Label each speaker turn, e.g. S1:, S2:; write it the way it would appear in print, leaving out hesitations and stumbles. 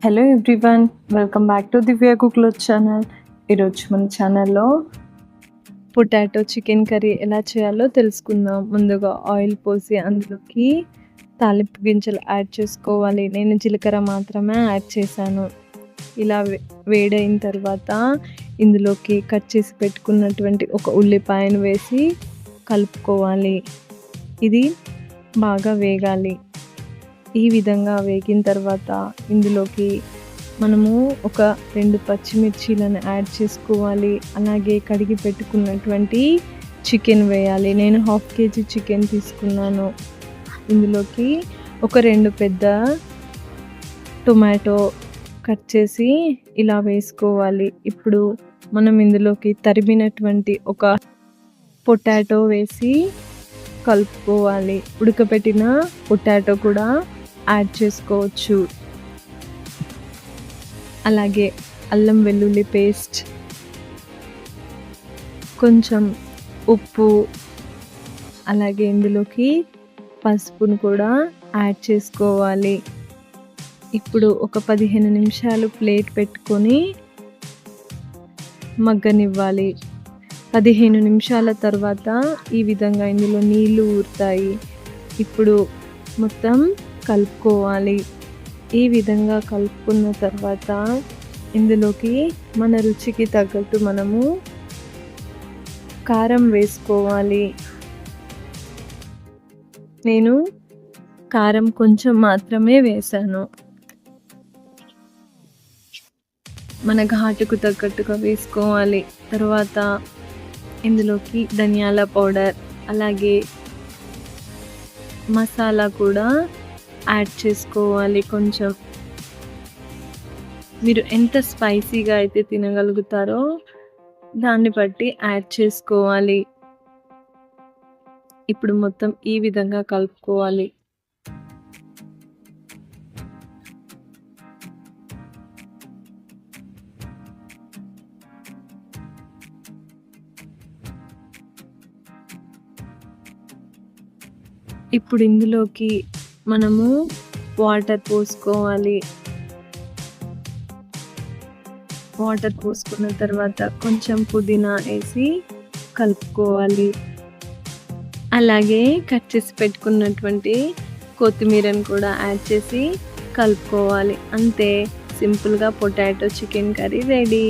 S1: Hello everyone, welcome back to Divya కుక్లో channel. ఈరోజు మన ఛానల్లో పొటాటో చికెన్ కర్రీ ఎలా చేయాలో తెలుసుకుందాం. ముందుగా ఆయిల్ పోసి అందులోకి తాలింపు గింజలు యాడ్ చేసుకోవాలి. నేను జీలకర్ర మాత్రమే యాడ్ చేశాను. ఇలా వేడైన తర్వాత ఇందులోకి కట్ చేసి పెట్టుకున్నటువంటి ఒక ఉల్లిపాయను వేసి కలుపుకోవాలి. ఇది బాగా వేగాలి. ఈ విధంగా వేగిన తర్వాత ఇందులోకి మనము ఒక 2 పచ్చిమిర్చీలను యాడ్ చేసుకోవాలి. అలాగే కడిగి పెట్టుకున్నటువంటి చికెన్ వేయాలి. నేను 1/2 kg చికెన్ తీసుకున్నాను. ఇందులోకి ఒక 2 పెద్ద టొమాటో కట్ చేసి ఇలా వేసుకోవాలి. ఇప్పుడు మనం ఇందులోకి తరిమినటువంటి ఒక పొటాటో వేసి కలుపుకోవాలి. ఉడకబెట్టిన పొటాటో కూడా యాడ్ చేసుకోవచ్చు. అలాగే అల్లం వెల్లుల్లి పేస్ట్, కొంచెం ఉప్పు, అలాగే ఇందులోకి పసుపును కూడా యాడ్ చేసుకోవాలి. ఇప్పుడు ఒక 15 నిమిషాలు ప్లేట్ పెట్టుకొని మగ్గనివ్వాలి. 15 నిమిషాల తర్వాత ఈ విధంగా ఇందులో నీళ్లు ఊరుతాయి. ఇప్పుడు మొత్తం కలుపుకోవాలి. ఈ విధంగా కలుపుకున్న తర్వాత ఇందులోకి మన రుచికి తగ్గట్టు మనము కారం వేసుకోవాలి. నేను కారం కొంచెం మాత్రమే వేశాను. మన ఘాటుకు తగ్గట్టుగా వేసుకోవాలి. తర్వాత ఇందులోకి ధనియాల పౌడర్, అలాగే మసాలా కూడా యాడ్ చేసుకోవాలి. కొంచెం మీరు ఎంత స్పైసీగా అయితే తినగలుగుతారో దాన్ని బట్టి యాడ్ చేసుకోవాలి. ఇప్పుడు మొత్తం ఈ విధంగా కలుపుకోవాలి. ఇప్పుడు ఇందులోకి మనము వాటర్ పోసుకోవాలి. వాటర్ పోసుకున్న తర్వాత కొంచెం పుదీనా వేసి కలుపుకోవాలి. అలాగే కట్ చేసి పెట్టుకున్నటువంటి కొత్తిమీరను కూడా యాడ్ చేసి కలుపుకోవాలి. అంతే, సింపుల్గా పొటాటో చికెన్ కర్రీ రెడీ.